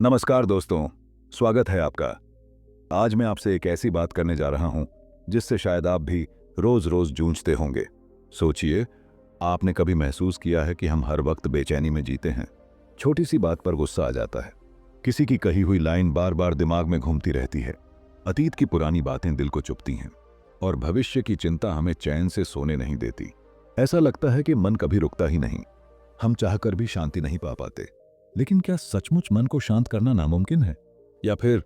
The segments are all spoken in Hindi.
नमस्कार दोस्तों, स्वागत है आपका। आज मैं आपसे एक ऐसी बात करने जा रहा हूं जिससे शायद आप भी रोज रोज जूझते होंगे। सोचिए, आपने कभी महसूस किया है कि हम हर वक्त बेचैनी में जीते हैं। छोटी सी बात पर गुस्सा आ जाता है, किसी की कही हुई लाइन बार बार दिमाग में घूमती रहती है, अतीत की पुरानी बातें दिल को चुभती हैं और भविष्य की चिंता हमें चैन से सोने नहीं देती। ऐसा लगता है कि मन कभी रुकता ही नहीं, हम चाहकर भी शांति नहीं पा पाते। लेकिन क्या सचमुच मन को शांत करना नामुमकिन है, या फिर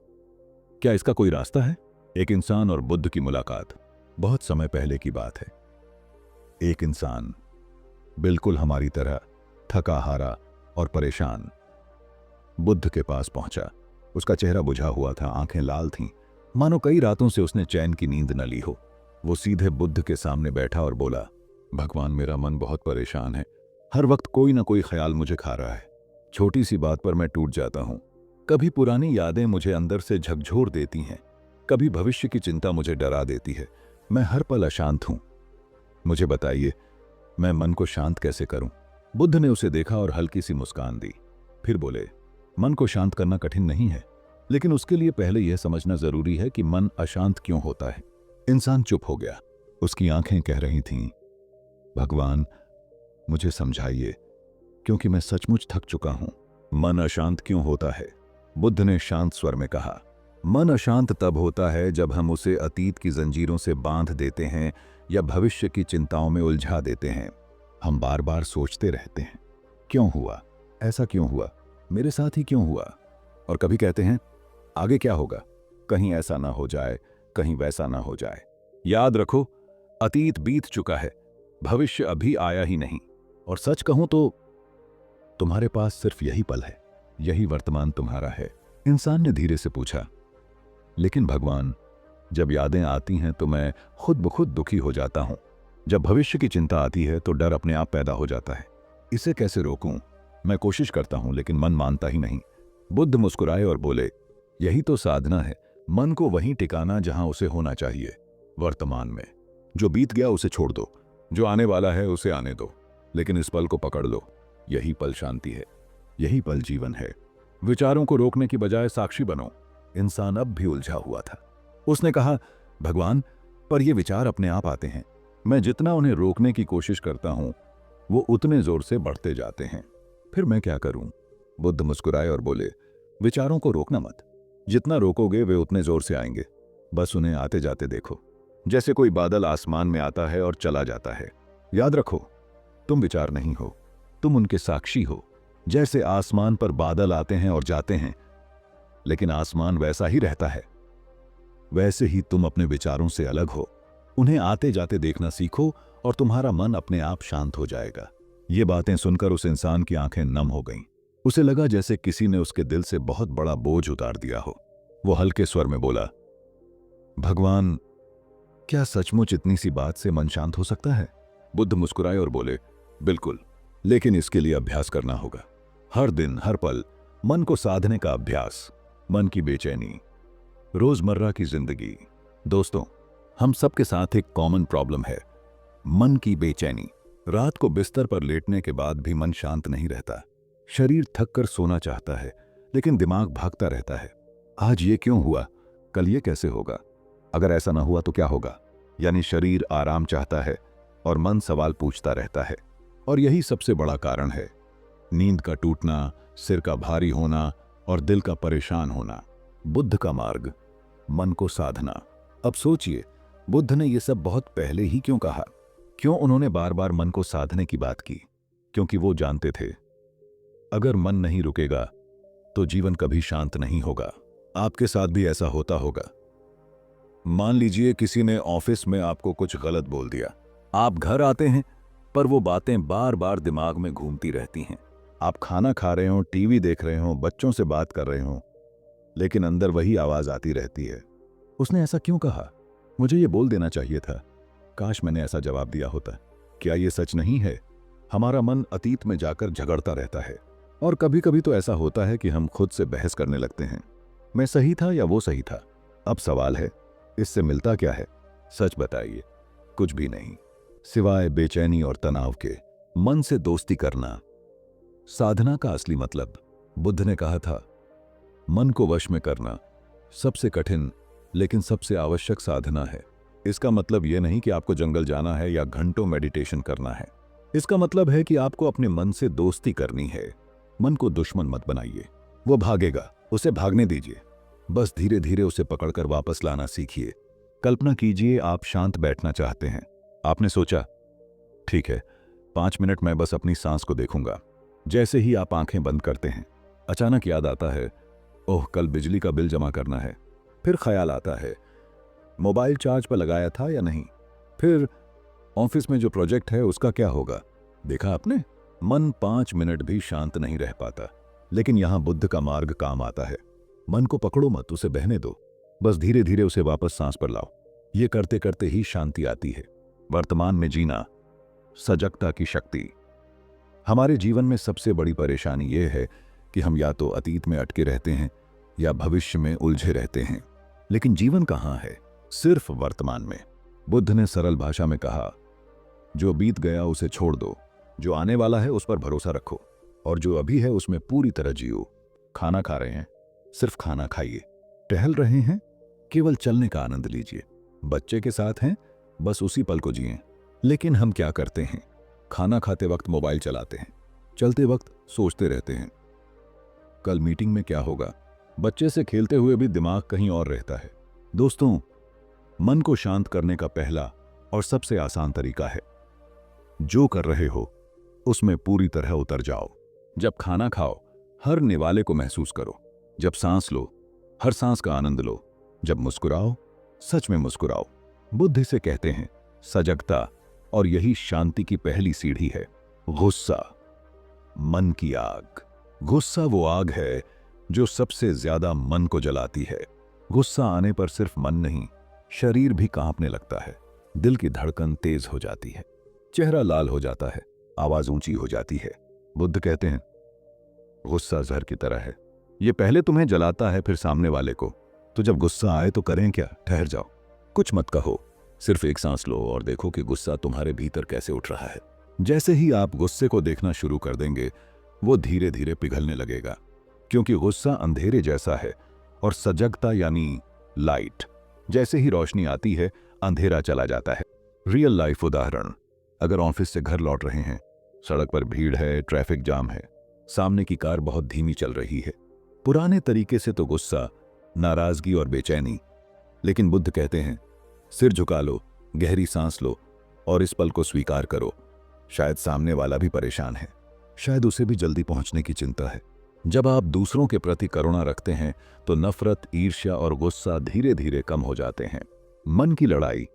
क्या इसका कोई रास्ता है? एक इंसान और बुद्ध की मुलाकात। बहुत समय पहले की बात है। एक इंसान बिल्कुल हमारी तरह थका हारा और परेशान बुद्ध के पास पहुंचा। उसका चेहरा बुझा हुआ था, आंखें लाल थीं, मानो कई रातों से उसने चैन की नींद न ली हो। वो सीधे बुद्ध के सामने बैठा और बोला, भगवान, मेरा मन बहुत परेशान है। हर वक्त कोई ना कोई ख्याल मुझे खा रहा है। छोटी सी बात पर मैं टूट जाता हूं। कभी पुरानी यादें मुझे अंदर से झकझोर देती हैं, कभी भविष्य की चिंता मुझे डरा देती है। मैं हर पल अशांत हूं। मुझे बताइए, मैं मन को शांत कैसे करूं? बुद्ध ने उसे देखा और हल्की सी मुस्कान दी। फिर बोले, मन को शांत करना कठिन नहीं है, लेकिन उसके लिए पहले यह समझना जरूरी है कि मन अशांत क्यों होता है। इंसान चुप हो गया। उसकी आंखें कह रही थीं, भगवान, मुझे समझाइए, क्योंकि मैं सचमुच थक चुका हूं। मन अशांत क्यों होता है? बुद्ध ने शांत स्वर में कहा, मन अशांत तब होता है जब हम उसे अतीत की जंजीरों से बांध देते हैं या भविष्य की चिंताओं में उलझा देते हैं। हम बार बार सोचते रहते हैं, क्यों हुआ, ऐसा क्यों हुआ, मेरे साथ ही क्यों हुआ। और कभी कहते हैं, आगे क्या होगा, कहीं ऐसा ना हो जाए, कहीं वैसा ना हो जाए। याद रखो, अतीत बीत चुका है, भविष्य अभी आया ही नहीं। और सच कहूं तो तुम्हारे पास सिर्फ यही पल है, यही वर्तमान तुम्हारा है। इंसान ने धीरे से पूछा, लेकिन भगवान, जब यादें आती हैं तो मैं खुद ब खुद दुखी हो जाता हूं। जब भविष्य की चिंता आती है तो डर अपने आप पैदा हो जाता है। इसे कैसे रोकूं? मैं कोशिश करता हूं लेकिन मन मानता ही नहीं। बुद्ध मुस्कुराए और बोले, यही तो साधना है, मन को वहीं टिकाना जहां उसे होना चाहिए, वर्तमान में। जो बीत गया उसे छोड़ दो, जो आने वाला है उसे आने दो, लेकिन इस पल को पकड़ लो। यही पल शांति है, यही पल जीवन है। विचारों को रोकने की बजाय साक्षी बनो। इंसान अब भी उलझा हुआ था। उसने कहा, भगवान, पर ये विचार अपने आप आते हैं। मैं जितना उन्हें रोकने की कोशिश करता हूं, वो उतने जोर से बढ़ते जाते हैं। फिर मैं क्या करूं? बुद्ध मुस्कुराए और बोले, विचारों को रोकना मत। जितना रोकोगे वे उतने जोर से आएंगे। बस उन्हें आते जाते देखो, जैसे कोई बादल आसमान में आता है और चला जाता है। याद रखो, तुम विचार नहीं हो, तुम उनके साक्षी हो। जैसे आसमान पर बादल आते हैं और जाते हैं, लेकिन आसमान वैसा ही रहता है, वैसे ही तुम अपने विचारों से अलग हो। उन्हें आते जाते देखना सीखो और तुम्हारा मन अपने आप शांत हो जाएगा। ये बातें सुनकर उस इंसान की आंखें नम हो गईं। उसे लगा जैसे किसी ने उसके दिल से बहुत बड़ा बोझ उतार दिया हो। वो हल्के स्वर में बोला, भगवान, क्या सचमुच इतनी सी बात से मन शांत हो सकता है? बुद्ध मुस्कुराए और बोले, बिल्कुल, लेकिन इसके लिए अभ्यास करना होगा। हर दिन, हर पल मन को साधने का अभ्यास। मन की बेचैनी, रोजमर्रा की जिंदगी। दोस्तों, हम सबके साथ एक कॉमन प्रॉब्लम है, मन की बेचैनी। रात को बिस्तर पर लेटने के बाद भी मन शांत नहीं रहता। शरीर थक कर सोना चाहता है, लेकिन दिमाग भागता रहता है। आज ये क्यों हुआ, कल ये कैसे होगा, अगर ऐसा ना हुआ तो क्या होगा। यानी शरीर आराम चाहता है और मन सवाल पूछता रहता है। और यही सबसे बड़ा कारण है, नींद का टूटना, सिर का भारी होना और दिल का परेशान होना। बुद्ध का मार्ग, मन को साधना। अब सोचिए, बुद्ध ने यह सब बहुत पहले ही क्यों कहा? क्यों उन्होंने बार बार मन को साधने की बात की? क्योंकि वो जानते थे, अगर मन नहीं रुकेगा तो जीवन कभी शांत नहीं होगा। आपके साथ भी ऐसा होता होगा। मान लीजिए किसी ने ऑफिस में आपको कुछ गलत बोल दिया। आप घर आते हैं, पर वो बातें बार बार दिमाग में घूमती रहती हैं। आप खाना खा रहे हो, टीवी देख रहे हो, बच्चों से बात कर रहे हो, लेकिन अंदर वही आवाज आती रहती है, उसने ऐसा क्यों कहा, मुझे ये बोल देना चाहिए था, काश मैंने ऐसा जवाब दिया होता। क्या ये सच नहीं है? हमारा मन अतीत में जाकर झगड़ता रहता है। और कभी कभी तो ऐसा होता है कि हम खुद से बहस करने लगते हैं, मैं सही था या वो सही था। अब सवाल है, इससे मिलता क्या है? सच बताइए। कुछ भी नहीं, सिवाय बेचैनी और तनाव के। मन से दोस्ती करना, साधना का असली मतलब। बुद्ध ने कहा था, मन को वश में करना सबसे कठिन लेकिन सबसे आवश्यक साधना है। इसका मतलब यह नहीं कि आपको जंगल जाना है या घंटों मेडिटेशन करना है। इसका मतलब है कि आपको अपने मन से दोस्ती करनी है। मन को दुश्मन मत बनाइए, वो भागेगा, उसे भागने दीजिए। बस धीरे धीरे उसे पकड़कर वापस लाना सीखिए। कल्पना कीजिए आप शांत बैठना चाहते हैं। आपने सोचा, ठीक है, 5 मिनट मैं बस अपनी सांस को देखूंगा। जैसे ही आप आंखें बंद करते हैं, अचानक याद आता है, ओह कल बिजली का बिल जमा करना है। फिर ख्याल आता है, मोबाइल चार्ज पर लगाया था या नहीं। फिर ऑफिस में जो प्रोजेक्ट है उसका क्या होगा। देखा आपने, मन 5 मिनट भी शांत नहीं रह पाता। लेकिन यहां बुद्ध का मार्ग काम आता है। मन को पकड़ो मत, उसे बहने दो। बस धीरे धीरे उसे वापस सांस पर लाओ। ये करते करते ही शांति आती है। वर्तमान में जीना, सजगता की शक्ति। हमारे जीवन में सबसे बड़ी परेशानी यह है कि हम या तो अतीत में अटके रहते हैं या भविष्य में उलझे रहते हैं। लेकिन जीवन कहाँ है? सिर्फ वर्तमान में। बुद्ध ने सरल भाषा में कहा, जो बीत गया उसे छोड़ दो, जो आने वाला है उस पर भरोसा रखो, और जो अभी है उसमें पूरी तरह जियो। खाना खा रहे हैं, सिर्फ खाना खाइए। टहल रहे हैं, केवल चलने का आनंद लीजिए। बच्चे के साथ हैं, बस उसी पल को जिएं। लेकिन हम क्या करते हैं? खाना खाते वक्त मोबाइल चलाते हैं, चलते वक्त सोचते रहते हैं, कल मीटिंग में क्या होगा। बच्चे से खेलते हुए भी दिमाग कहीं और रहता है। दोस्तों, मन को शांत करने का पहला और सबसे आसान तरीका है, जो कर रहे हो उसमें पूरी तरह उतर जाओ। जब खाना खाओ, हर निवाले को महसूस करो। जब सांस लो, हर सांस का आनंद लो। जब मुस्कुराओ, सच में मुस्कुराओ। बुद्ध इसे कहते हैं सजगता, और यही शांति की पहली सीढ़ी है। गुस्सा, मन की आग। गुस्सा वो आग है जो सबसे ज्यादा मन को जलाती है। गुस्सा आने पर सिर्फ मन नहीं, शरीर भी कांपने लगता है। दिल की धड़कन तेज हो जाती है, चेहरा लाल हो जाता है, आवाज ऊंची हो जाती है। बुद्ध कहते हैं, गुस्सा जहर की तरह है। ये पहले तुम्हें जलाता है, फिर सामने वाले को। तो जब गुस्सा आए तो करें क्या? ठहर जाओ, कुछ मत कहो, सिर्फ एक सांस लो और देखो कि गुस्सा तुम्हारे भीतर कैसे उठ रहा है। जैसे ही आप गुस्से को देखना शुरू कर देंगे, वो धीरे धीरे पिघलने लगेगा। क्योंकि गुस्सा अंधेरे जैसा है और सजगता यानी लाइट, जैसे ही रोशनी आती है अंधेरा चला जाता है। रियल लाइफ उदाहरण, अगर ऑफिस से घर लौट रहे हैं, सड़क पर भीड़ है, ट्रैफिक जाम है, सामने की कार बहुत धीमी चल रही है। पुराने तरीके से तो गुस्सा, नाराजगी और बेचैनी। लेकिन बुद्ध कहते हैं, सिर झुका लो, गहरी सांस लो और इस पल को स्वीकार करो। शायद सामने वाला भी परेशान है, शायद उसे भी जल्दी पहुंचने की चिंता है। जब आप दूसरों के प्रति करुणा रखते हैं तो नफरत, ईर्ष्या और गुस्सा धीरे धीरे कम हो जाते हैं। मन की लड़ाई,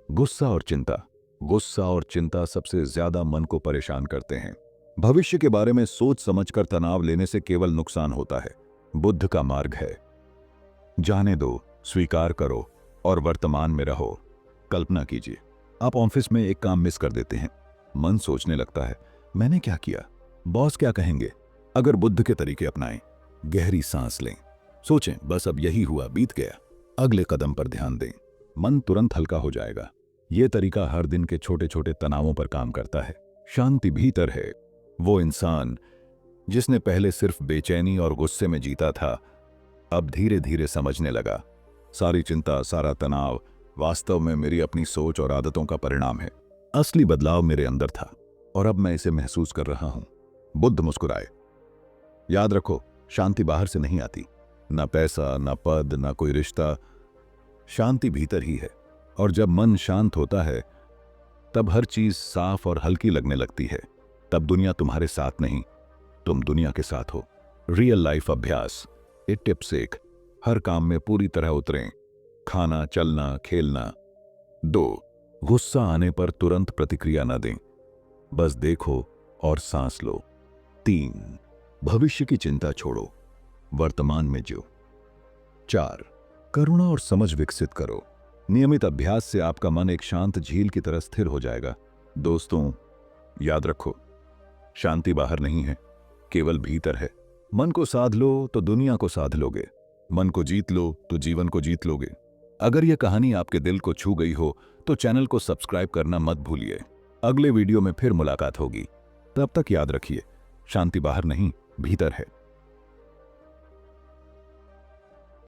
गुस्सा और चिंता। गुस्सा और चिंता सबसे ज्यादा मन को परेशान करते हैं। भविष्य के बारे में सोच समझकर तनाव लेने से केवल नुकसान होता है। बुद्ध का मार्ग है, जाने दो, स्वीकार करो और वर्तमान में रहो। कल्पना कीजिए, आप ऑफिस में एक काम मिस कर देते हैं। मन सोचने लगता है, मैंने क्या किया, बॉस क्या कहेंगे। अगर बुद्ध के तरीके अपनाएं, गहरी सांस लें, सोचें बस अब यही हुआ, बीत गया, अगले कदम पर ध्यान दें, मन तुरंत हल्का हो जाएगा। यह तरीका हर दिन के छोटे छोटे तनावों पर काम करता है। शांति भीतर है। वो इंसान जिसने पहले सिर्फ बेचैनी और गुस्से में जीता था, अब धीरे धीरे समझने लगा, सारी चिंता, सारा तनाव वास्तव में मेरी अपनी सोच और आदतों का परिणाम है। असली बदलाव मेरे अंदर था और अब मैं इसे महसूस कर रहा हूं। बुद्ध मुस्कुराए। याद रखो, शांति बाहर से नहीं आती, ना पैसा, ना पद, ना कोई रिश्ता। शांति भीतर ही है। और जब मन शांत होता है तब हर चीज साफ और हल्की लगने लगती है। तब दुनिया तुम्हारे साथ नहीं, तुम दुनिया के साथ हो। रियल लाइफ अभ्यास, ये टिप्स एक, हर काम में पूरी तरह उतरें। खाना, चलना, खेलना। 2, गुस्सा आने पर तुरंत प्रतिक्रिया न दें, बस देखो और सांस लो। 3, भविष्य की चिंता छोड़ो, वर्तमान में जियो। 4, करुणा और समझ विकसित करो। नियमित अभ्यास से आपका मन एक शांत झील की तरह स्थिर हो जाएगा। दोस्तों, याद रखो, शांति बाहर नहीं है, केवल भीतर है। मन को साध लो तो दुनिया को साध लोगे, मन को जीत लो तो जीवन को जीत लोगे। अगर यह कहानी आपके दिल को छू गई हो तो चैनल को सब्सक्राइब करना मत भूलिए। अगले वीडियो में फिर मुलाकात होगी। तब तक याद रखिए, शांति बाहर नहीं, भीतर है।